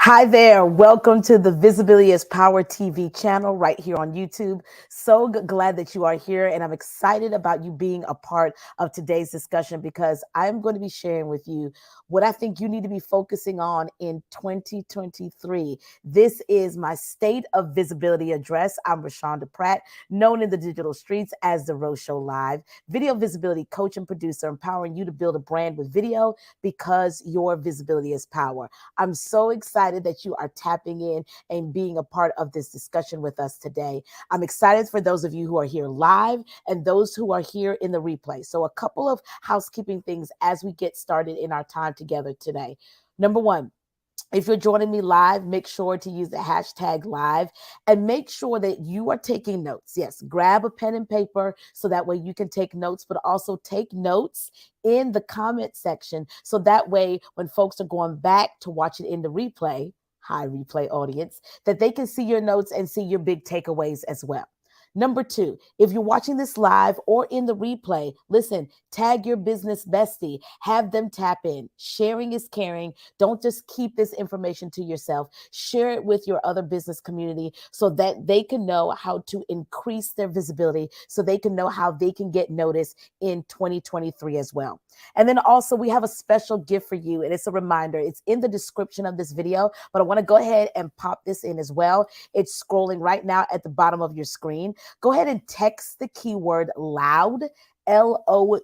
Hi there. Welcome to the Visibility is Power TV channel right here on YouTube. So glad that you are here, and I'm excited about you being a part of today's discussion because I'm going to be sharing with you what I think you need to be focusing on in 2023. This is my State of Visibility address. I'm Rashonda Pratt, known in the digital streets as the Rose Show Live, video visibility coach and producer, empowering you to build a brand with video because your visibility is power. I'm so excited that you are tapping in and being a part of this discussion with us today. I'm excited for those of you who are here live and those who are here in the replay. So, a couple of housekeeping things as we get started in our time together today. Number one, if you're joining me live, make sure to use the hashtag live and make sure that you are taking notes. Yes, grab a pen and paper so that way you can take notes, but also take notes in the comment section. So that way, when folks are going back to watch it in the replay, hi, replay audience, that they can see your notes and see your big takeaways as well. Number two, if you're watching this live or in the replay, listen, tag your business bestie, have them tap in. Sharing is caring. Don't just keep this information to yourself. Share it with your other business community so that they can know how to increase their visibility, so they can know how they can get noticed in 2023 as well. And then also we have a special gift for you, and it's a reminder. It's in the description of this video, but I want to go ahead and pop this in as well. It's scrolling right now at the bottom of your screen. Go ahead and text the keyword loud, Loud,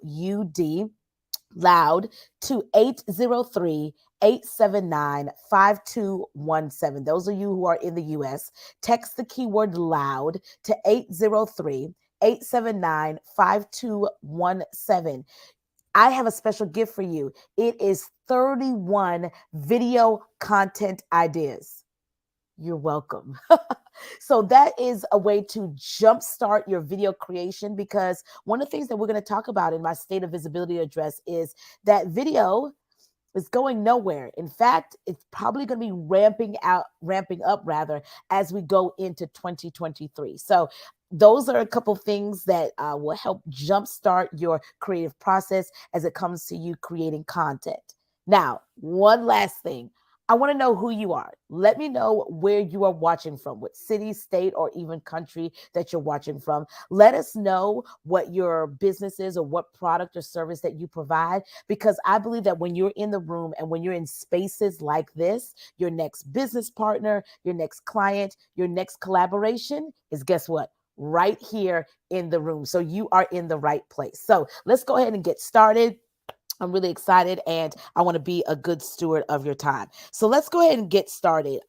loud to 803-879-5217. Those of you who are in the US, text the keyword loud to 803-879-5217. I have a special gift for you. It is 31 video content ideas. You're welcome. So that is a way to jumpstart your video creation, because one of the things that we're going to talk about in my State of Visibility address is that video is going nowhere. In fact, it's probably going to be ramping up rather, as we go into 2023. So those are a couple things that will help jumpstart your creative process as it comes to you creating content. Now, one last thing. I want to know who you are. Let me know where you are watching from, what city, state, or even country that you're watching from. Let us know what your business is or what product or service that you provide, because I believe that when you're in the room and when you're in spaces like this, your next business partner, your next client, your next collaboration is, guess what? Right here in the room. So you are in the right place. So let's go ahead and get started. I'm really excited, and I want to be a good steward of your time. So let's go ahead and get started.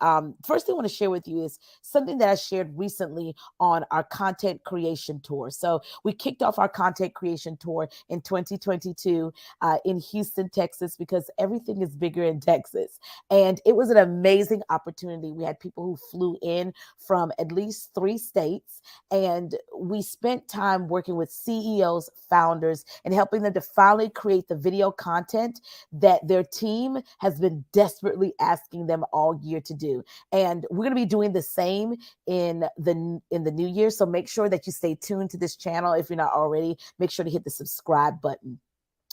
First thing I want to share with you is something that I shared recently on our content creation tour. So we kicked off our content creation tour in 2022 in Houston, Texas, because everything is bigger in Texas. And it was an amazing opportunity. We had people who flew in from at least 3 states, and we spent time working with CEOs, founders, and helping them to finally create the video content that their team has been desperately asking them all year to do. And we're going to be doing the same in the new year. So make sure that you stay tuned to this channel. If you're not already, make sure to hit the subscribe button.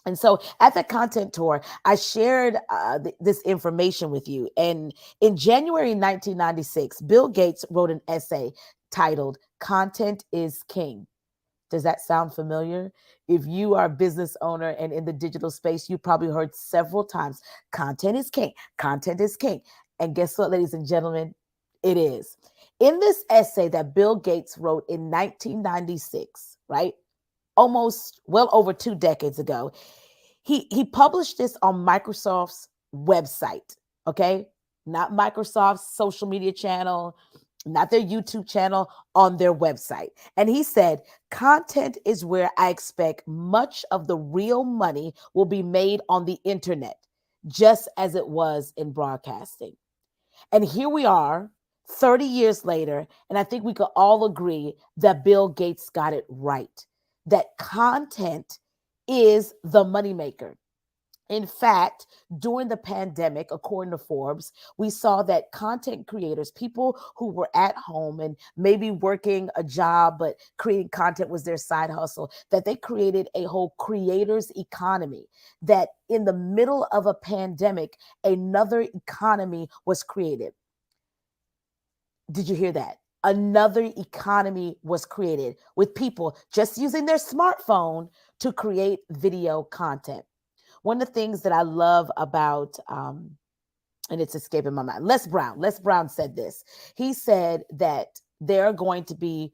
And so at the content tour, I shared this information with you. And in January 1996, Bill Gates wrote an essay titled "Content is King." Does that sound familiar? If you are a business owner and in the digital space, you probably heard several times, content is king, content is king. And guess what, ladies and gentlemen? It is. In this essay that Bill Gates wrote in 1996, right? Almost well over 2 decades ago, he published this on Microsoft's website, okay? Not Microsoft's social media channel, not their YouTube channel, on their website. And he said, content is where I expect much of the real money will be made on the internet, just as it was in broadcasting. And here we are 30 years later, and I think we could all agree that Bill Gates got it right, that content is the moneymaker. In fact, during the pandemic, according to Forbes, we saw that content creators, people who were at home and maybe working a job, but creating content was their side hustle, that they created a whole creators economy. That in the middle of a pandemic, another economy was created. Did you hear that? Another economy was created with people just using their smartphone to create video content. One of the things that I love about, and it's escaping my mind, Les Brown said this. He said that there are going to be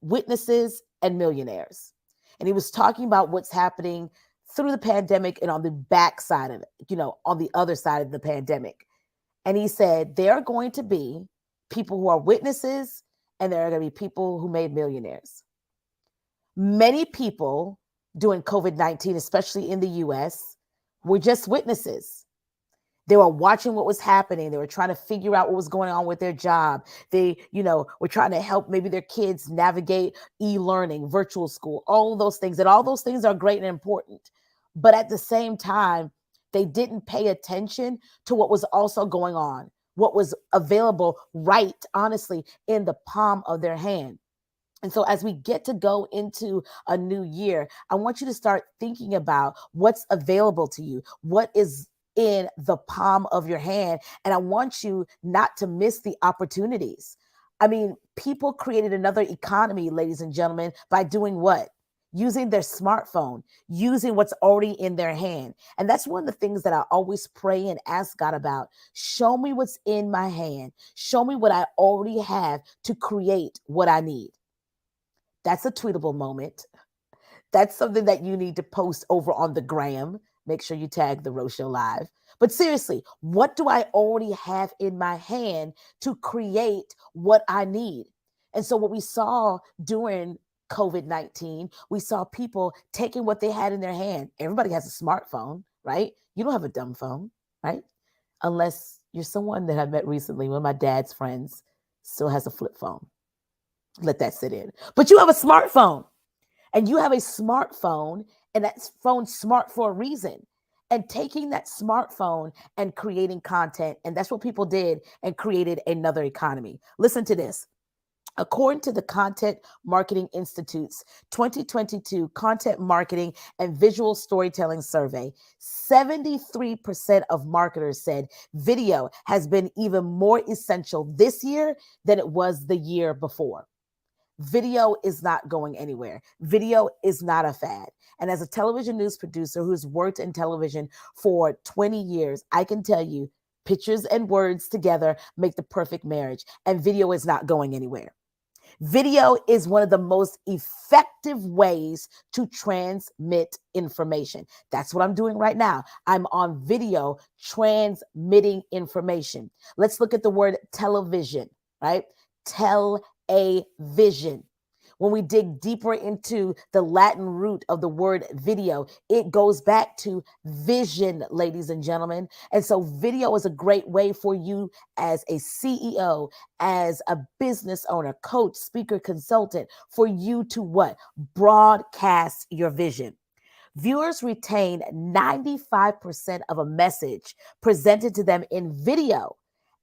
witnesses and millionaires. And he was talking about what's happening through the pandemic and on the backside of it, on the other side of the pandemic. And he said there are going to be people who are witnesses and there are going to be people who made millionaires. Many people during COVID-19, especially in the US, were just witnesses. They were watching what was happening. They were trying to figure out what was going on with their job. They, were trying to help maybe their kids navigate e-learning, virtual school, all of those things. And all those things are great and important. But at the same time, they didn't pay attention to what was also going on, what was available right, honestly, in the palm of their hand. And so as we get to go into a new year, I want you to start thinking about what's available to you, what is in the palm of your hand. And I want you not to miss the opportunities. I mean, people created another economy, ladies and gentlemen, by doing what? Using their smartphone, using what's already in their hand. And that's one of the things that I always pray and ask God about. Show me what's in my hand. Show me what I already have to create what I need. That's a tweetable moment. That's something that you need to post over on the gram. Make sure you tag the Rose Show Live. But seriously, what do I already have in my hand to create what I need? And so what we saw during COVID-19, we saw people taking what they had in their hand. Everybody has a smartphone, right? You don't have a dumb phone, right? Unless you're someone that I met recently, one of my dad's friends still has a flip phone. Let that sit in. But you have a smartphone, and you have a smartphone, and that phone's smart for a reason. And taking that smartphone and creating content, and that's what people did, and created another economy. Listen to this. According to the Content Marketing Institute's 2022 Content Marketing and Visual Storytelling Survey, 73% of marketers said video has been even more essential this year than it was the year before. Video is not going anywhere. Video is not a fad. And as a television news producer who's worked in television for 20 years, I can tell you pictures and words together make the perfect marriage. And video is not going anywhere. Video is one of the most effective ways to transmit information. That's what I'm doing right now. I'm on video transmitting information. Let's look at the word television, right? Tell a vision. When we dig deeper into the Latin root of the word video, it goes back to vision, ladies and gentlemen. And so video is a great way for you as a CEO, as a business owner, coach, speaker, consultant, for you to what? Broadcast your vision. Viewers retain 95% of a message presented to them in video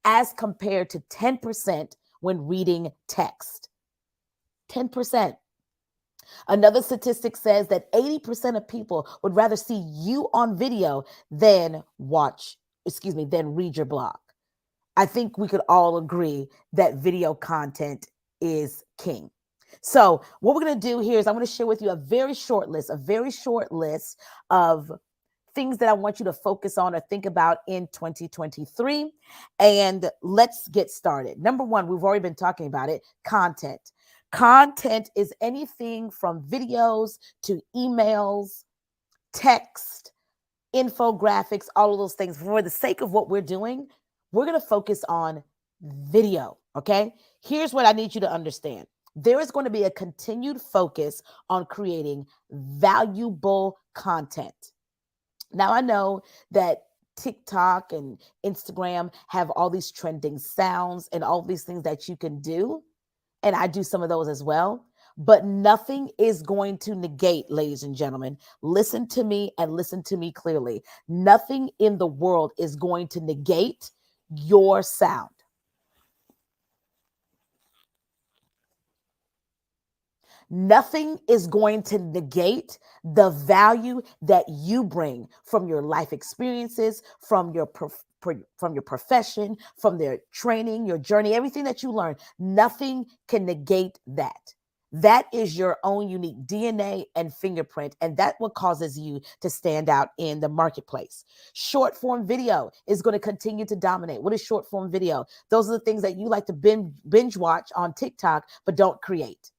as compared to 10% when reading text. 10%. Another statistic says that 80% of people would rather see you on video than read your blog. I think we could all agree that video content is king. So what we're going to do here is I'm going to share with you a very short list of things that I want you to focus on or think about in 2023. And let's get started. Number one, we've already been talking about it, content. Content is anything from videos to emails, text, infographics, all of those things. For the sake of what we're doing, we're going to focus on video, okay? Here's what I need you to understand. There is going to be a continued focus on creating valuable content. Now, I know that TikTok and Instagram have all these trending sounds and all these things that you can do. And I do some of those as well. But nothing is going to negate, ladies and gentlemen. Listen to me and listen to me clearly. Nothing in the world is going to negate your sound. Nothing is going to negate the value that you bring from your life experiences, from your from your profession, from their training, your journey, everything that you learn. Nothing can negate that. That is your own unique DNA and fingerprint, and that what causes you to stand out in the marketplace. Short form video is going to continue to dominate. What is short form video? Those are the things that you like to binge watch on TikTok, but don't create.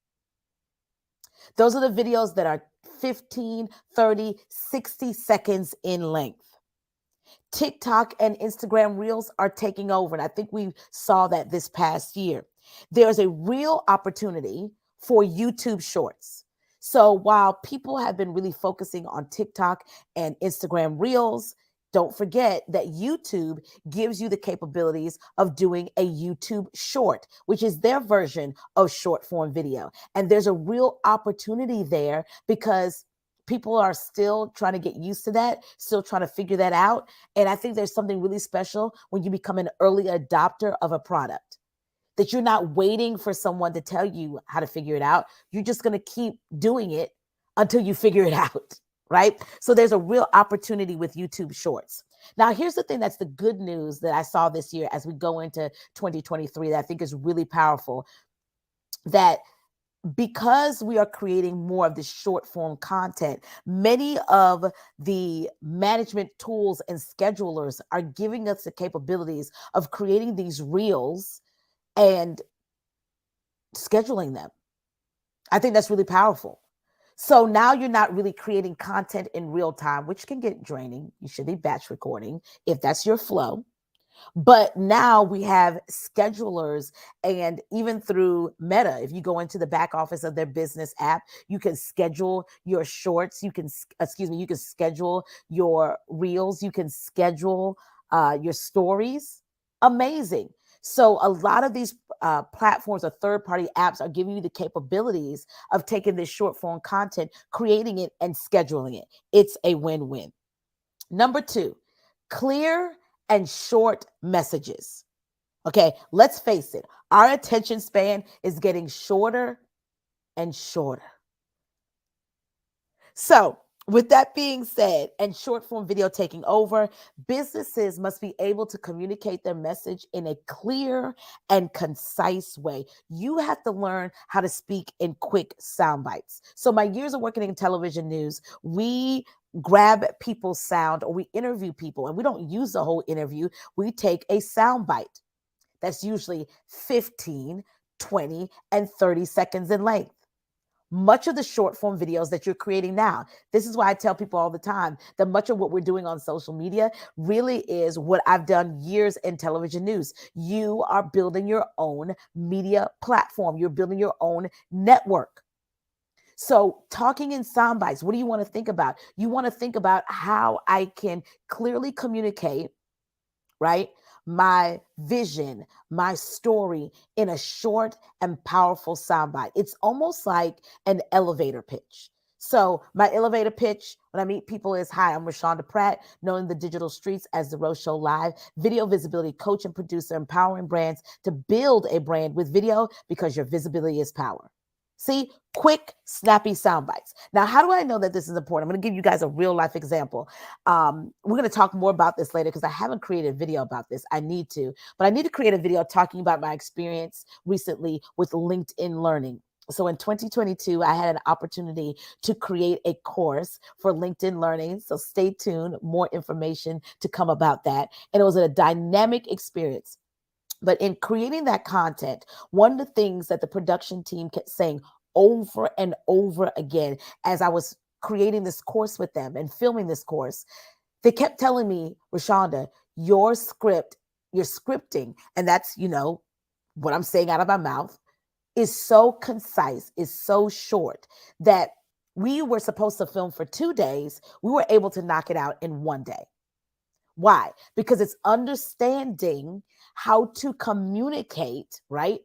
Those are the videos that are 15, 30, 60 seconds in length. TikTok and Instagram Reels are taking over. And I think we saw that this past year. There's a real opportunity for YouTube Shorts. So while people have been really focusing on TikTok and Instagram Reels, don't forget that YouTube gives you the capabilities of doing a YouTube short, which is their version of short form video. And there's a real opportunity there because people are still trying to get used to that, still trying to figure that out. And I think there's something really special when you become an early adopter of a product, that you're not waiting for someone to tell you how to figure it out. You're just going to keep doing it until you figure it out. Right? So there's a real opportunity with YouTube Shorts. Now, here's the thing that's the good news that I saw this year as we go into 2023 that I think is really powerful, that because we are creating more of this short form content, many of the management tools and schedulers are giving us the capabilities of creating these reels and scheduling them. I think that's really powerful. So now you're not really creating content in real time, which can get draining. You should be batch recording if that's your flow. But now we have schedulers, and even through Meta, if you go into the back office of their business app, you can schedule your shorts. You can, you can schedule your reels. You can schedule your stories. Amazing. So a lot of these platforms or third-party apps are giving you the capabilities of taking this short form content, creating it, and scheduling it. It's a win-win. Number 2, clear and short messages. Okay, let's face it. Our attention span is getting shorter and shorter. So, with that being said, and short form video taking over, businesses must be able to communicate their message in a clear and concise way. You have to learn how to speak in quick sound bites. So, my years of working in television news, we grab people's sound, or we interview people, and we don't use the whole interview. We take a sound bite that's usually 15, 20, and 30 seconds in length. Much of the short form videos that you're creating now, this is why I tell people all the time that much of what we're doing on social media really is what I've done years in television news. You are building your own media platform. You're building your own network. So talking in sound bites, what do you want to think about? You want to think about how I can clearly communicate, right, my vision, my story in a short and powerful soundbite. It's almost like an elevator pitch. So my elevator pitch when I meet people is, hi, I'm Rashonda Pratt, known in the digital streets as The Rose Show Live, video visibility coach and producer, empowering brands to build a brand with video because your visibility is power. See, quick, snappy sound bites. Now, how do I know that this is important? I'm going to give you guys a real life example. We're going to talk more about this later because I haven't created a video about this. I need to, but I need to create a video talking about my experience recently with LinkedIn Learning. So in 2022, I had an opportunity to create a course for LinkedIn Learning. So stay tuned, more information to come about that. And it was a dynamic experience. But in creating that content, one of the things that the production team kept saying over and over again as I was creating this course with them and filming this course, they kept telling me, Rashonda, your script, your scripting, and that's, what I'm saying out of my mouth, is so concise, is so short that we were supposed to film for 2 days. We were able to knock it out in 1 day. Why? Because it's understanding how to communicate, right,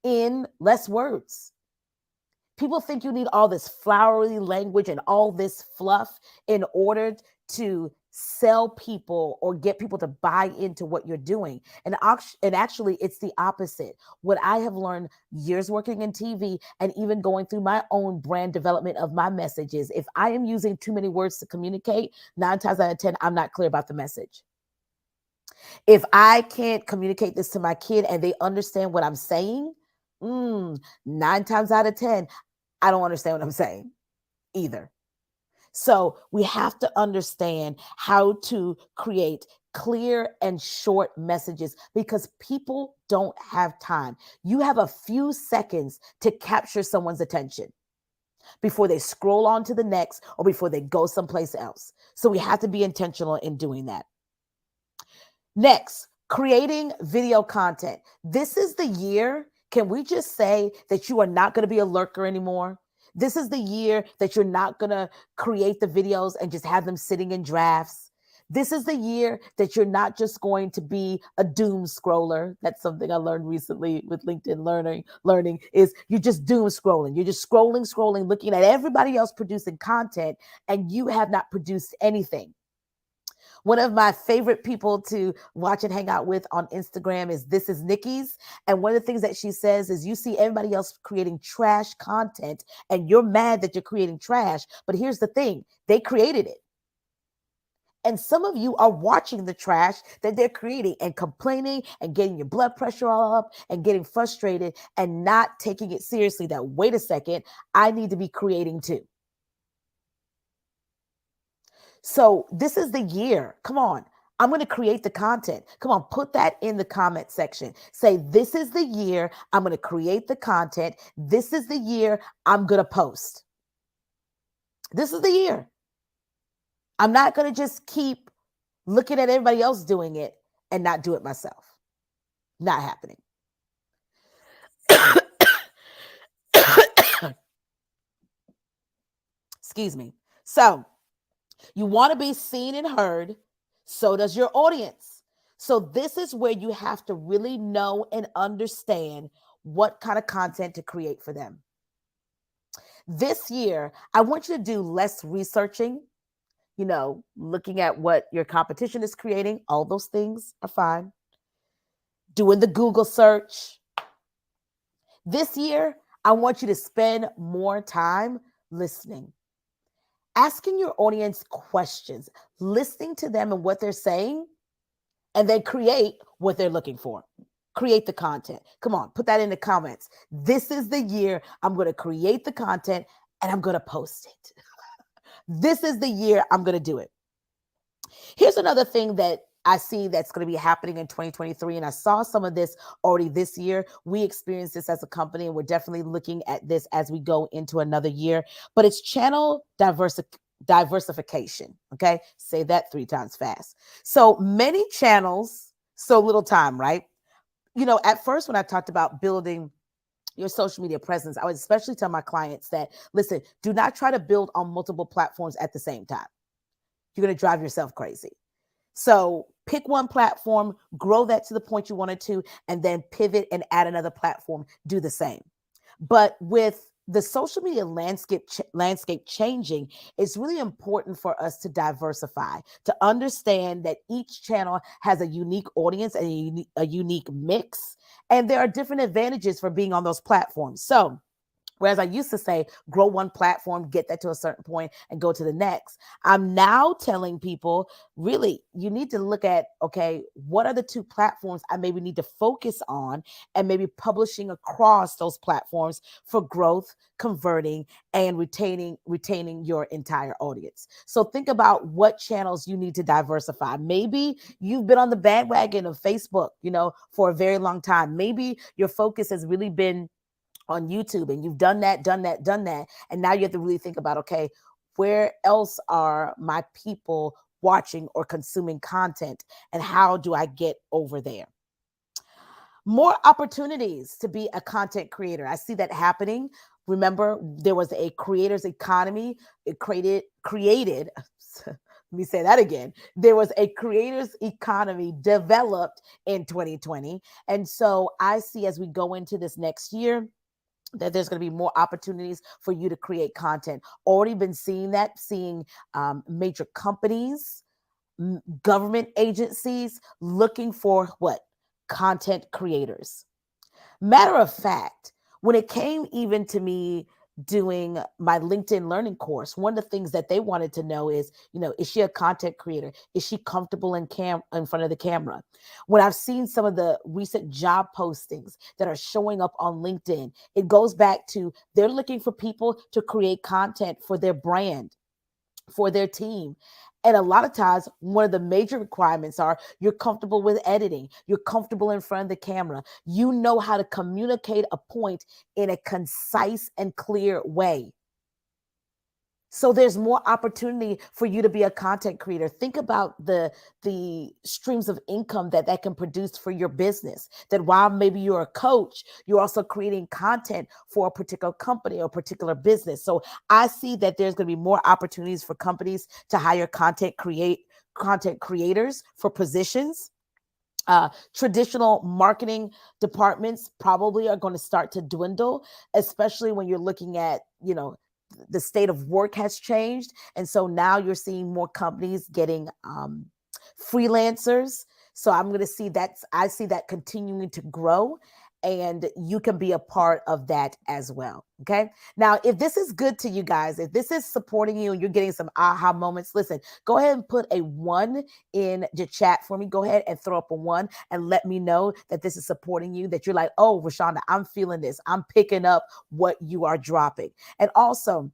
in less words. People think you need all this flowery language and all this fluff in order to sell people or get people to buy into what you're doing. And actually, it's the opposite. What I have learned years working in TV and even going through my own brand development of my messages, if I am using too many words to communicate, 9 times out of 10, I'm not clear about the message. If I can't communicate this to my kid and they understand what I'm saying, 9 times out of 10, I don't understand what I'm saying either. So we have to understand how to create clear and short messages because people don't have time. You have a few seconds to capture someone's attention before they scroll on to the next or before they go someplace else. So we have to be intentional in doing that. Next, creating video content. This is the year. Can we just say that you are not going to be a lurker anymore? This is the year that you're not going to create the videos and just have them sitting in drafts. This is the year that you're not just going to be a doom scroller. That's something I learned recently with LinkedIn learning is you're just doom scrolling. You're just scrolling, looking at everybody else producing content, and you have not produced anything. One of my favorite people to watch and hang out with on Instagram is This Is Nikki's. And one of the things that she says is you see everybody else creating trash content and you're mad that you're creating trash. But here's the thing, they created it. And some of you are watching the trash that they're creating and complaining and getting your blood pressure all up and getting frustrated and not taking it seriously that, wait a second, I need to be creating too. So this is the year. Come on. I'm going to create the content. Come on, put that in the comment section. Say, this is the year I'm going to create the content. This is the year I'm going to post. This is the year. I'm not going to just keep looking at everybody else doing it and not do it myself. Not happening. Excuse me. So you want to be seen and heard. So does your audience. So this is where you have to really know and understand what kind of content to create for them. This year, I want you to do less researching, looking at what your competition is creating. All those things are fine. Doing the Google search. This year, I want you to spend more time listening. Asking your audience questions, listening to them and what they're saying, and then create what they're looking for. Create the content. Come on, put that in the comments. This is the year I'm going to create the content and I'm going to post it. This is the year I'm going to do it. Here's another thing that I see that's going to be happening in 2023. And I saw some of this already this year. We experienced this as a company, and we're definitely looking at this as we go into another year. But it's channel diversification. Okay. Say that 3 times fast. So many channels, so little time, right? At first, when I talked about building your social media presence, I would especially tell my clients that, listen, do not try to build on multiple platforms at the same time. You're going to drive yourself crazy. So pick one platform, grow that to the point you wanted to, and then pivot and add another platform, do the same. But with the social media landscape changing, it's really important for us to diversify, to understand that each channel has a unique audience and a unique mix, and there are different advantages for being on those platforms. So whereas I used to say, grow one platform, get that to a certain point and go to the next. I'm now telling people, really, you need to look at, okay, what are the 2 platforms I maybe need to focus on and maybe publishing across those platforms for growth, converting, and retaining your entire audience. So think about what channels you need to diversify. Maybe you've been on the bandwagon of Facebook, for a very long time. Maybe your focus has really been on YouTube and you've done that. And now you have to really think about, okay, where else are my people watching or consuming content and how do I get over there? More opportunities to be a content creator. I see that happening. Remember, there was a creators economy. It created, let me say that again. There was a creators economy developed in 2020. And so I see as we go into this next year, that there's going to be more opportunities for you to create content. Already been seeing that, seeing major companies, government agencies looking for what? Content creators. Matter of fact, when it came even to me doing my LinkedIn learning course, one of the things that they wanted to know is, is she a content creator? Is she comfortable in front of the camera? When I've seen some of the recent job postings that are showing up on LinkedIn, it goes back to they're looking for people to create content for their brand, for their team. And a lot of times, one of the major requirements are you're comfortable with editing, you're comfortable in front of the camera, you know how to communicate a point in a concise and clear way. So there's more opportunity for you to be a content creator. Think about the streams of income that can produce for your business. That while maybe you're a coach, you're also creating content for a particular company or particular business. So I see that there's going to be more opportunities for companies to hire content creators for positions. Traditional marketing departments probably are going to start to dwindle, especially when you're looking at, the state of work has changed. And so now you're seeing more companies getting freelancers. So I see that continuing to grow, and you can be a part of that as well. Okay. Now, if this is good to you guys, if this is supporting you and you're getting some aha moments, listen, go ahead and put a 1 in the chat for me. Go ahead and throw up a 1 and let me know that this is supporting you, that you're like, oh, Rashonda, I'm feeling this. I'm picking up what you are dropping. And also,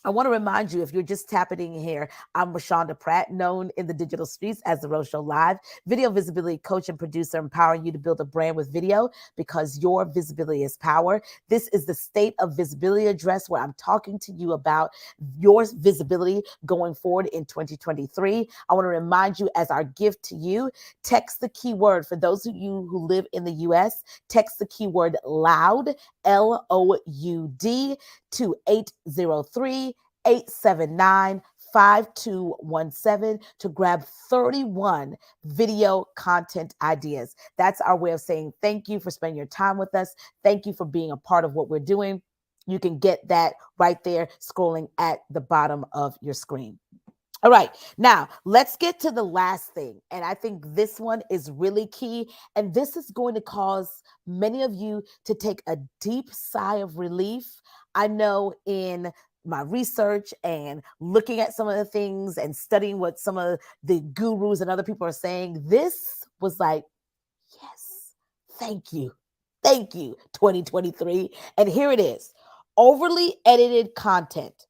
I want to remind you, if you're just tapping in here, I'm Rashonda Pratt, known in the digital streets as The Rose Show Live, video visibility coach and producer, empowering you to build a brand with video because your visibility is power. This is the State of Visibility address where I'm talking to you about your visibility going forward in 2023. I want to remind you, as our gift to you, text the keyword, for those of you who live in the US, text the keyword LOUD, LOUD, to 803-879-5217 to grab 31 video content ideas. That's our way of saying thank you for spending your time with us. Thank you for being a part of what we're doing. You can get that right there scrolling at the bottom of your screen. All right, now let's get to the last thing. And I think this one is really key. And this is going to cause many of you to take a deep sigh of relief. I know in my research and looking at some of the things and studying what some of the gurus and other people are saying, this was like, yes, thank you, 2023. And here it is: overly edited content.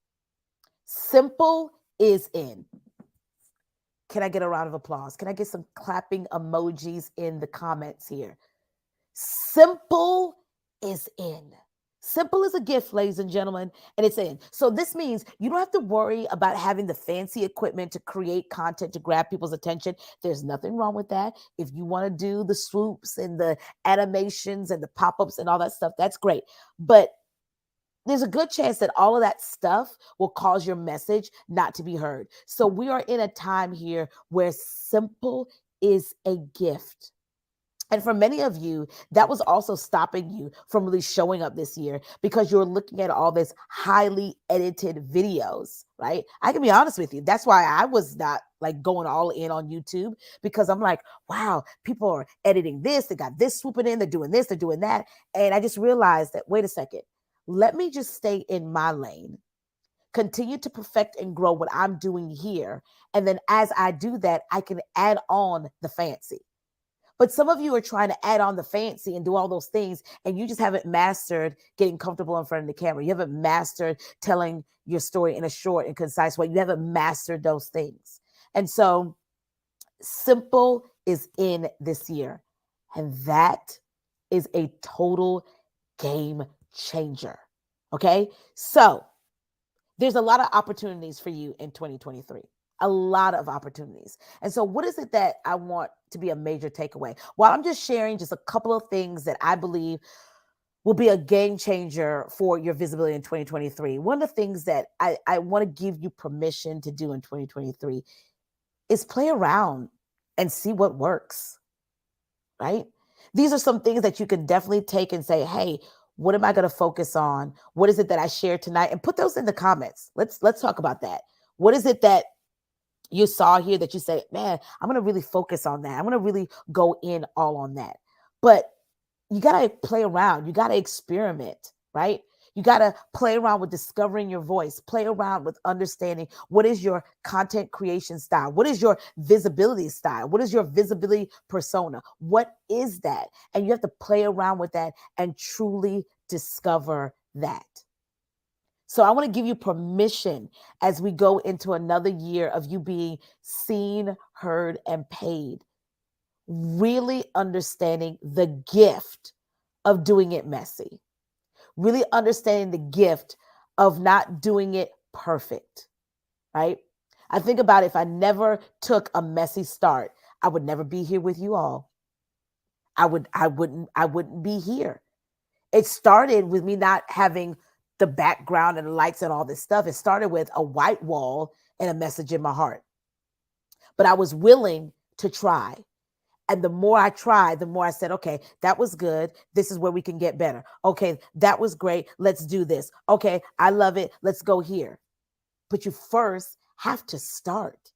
Simple is in. Can I get a round of applause? Can I get some clapping emojis in the comments here? Simple is in. Simple is a gift, ladies and gentlemen, and it's in. So this means you don't have to worry about having the fancy equipment to create content to grab people's attention. There's nothing wrong with that. If you want to do the swoops and the animations and the pop-ups and all that stuff, that's great. But there's a good chance that all of that stuff will cause your message not to be heard. So we are in a time here where simple is a gift. And for many of you, that was also stopping you from really showing up this year because you're looking at all this highly edited videos, right? I can be honest with you. That's why I was not like going all in on YouTube, because I'm like, wow, people are editing this. They got this swooping in. They're doing this. They're doing that. And I just realized that, wait a second, let me just stay in my lane, continue to perfect and grow what I'm doing here. And then as I do that, I can add on the fancy. But some of you are trying to add on the fancy and do all those things, and you just haven't mastered getting comfortable in front of the camera. You haven't mastered telling your story in a short and concise way. You haven't mastered those things. And so simple is in this year. And that is a total game changer. Okay? So there's a lot of opportunities for you in 2023. A lot of opportunities. And so what is it that I want to be a major takeaway? Well, I'm just sharing just a couple of things that I believe will be a game changer for your visibility in 2023. One of the things that I want to give you permission to do in 2023 is play around and see what works, right? These are some things that you can definitely take and say, hey, What am I going to focus on? What is it that I shared tonight? And put those in the comments. Let's talk about that. What is it that you saw here that you say, man, I'm going to really focus on that. I'm going to really go in all on that. But you got to play around. You got to experiment, right? You got to play around with discovering your voice, play around with understanding what is your content creation style? What is your visibility style? What is your visibility persona? What is that? And you have to play around with that and truly discover that. So I want to give you permission as we go into another year of you being seen, heard, and paid. Really understanding the gift of doing it messy. Really understanding the gift of not doing it perfect, right? I think about if I never took a messy start, I would never be here with you all. I wouldn't be here. It started with me not having the background and the lights and all this stuff. It started with a white wall and a message in my heart. But I was willing to try. And the more I tried, the more I said, okay, that was good. This is where we can get better. Okay, that was great. Let's do this. Okay, I love it. Let's go here. But you first have to start.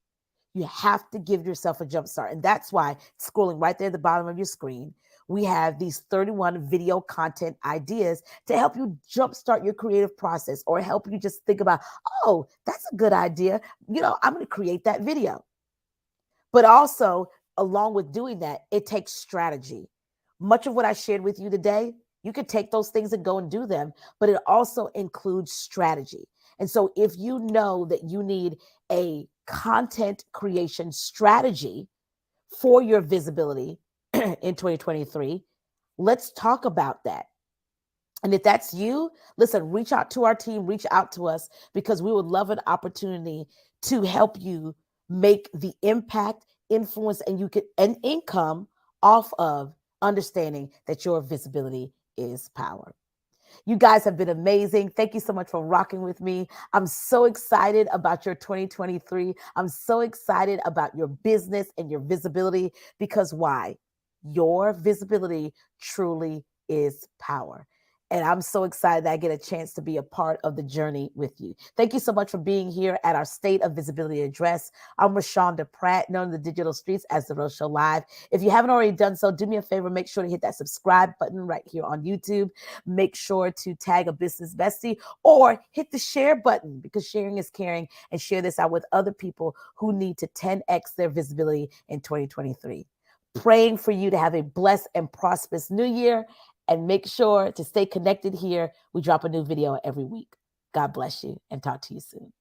You have to give yourself a jump start. And that's why, scrolling right there at the bottom of your screen, we have these 31 video content ideas to help you jumpstart your creative process, or help you just think about, oh, that's a good idea. I'm going to create that video. But also, along with doing that, it takes strategy. Much of what I shared with you today, you could take those things and go and do them, but it also includes strategy. And so if you know that you need a content creation strategy for your visibility in 2023, let's talk about that. And if that's you, listen, reach out to our team, reach out to us, because we would love an opportunity to help you make the impact, influence, and you get an income off of understanding that your visibility is power. You guys have been amazing. Thank you so much for rocking with me. I'm so excited about your 2023. I'm so excited about your business and your visibility, because why? Your visibility truly is power. And I'm so excited that I get a chance to be a part of the journey with you. Thank you so much for being here at our State of Visibility address. I'm Rashonda Pratt, known in the digital streets as The Real Show Live. If you haven't already done so, do me a favor, make sure to hit that subscribe button right here on YouTube. Make sure to tag a business bestie, or hit the share button, because sharing is caring, and share this out with other people who need to 10x their visibility in 2023. Praying for you to have a blessed and prosperous new year. And make sure to stay connected here. We drop a new video every week. God bless you, and talk to you soon.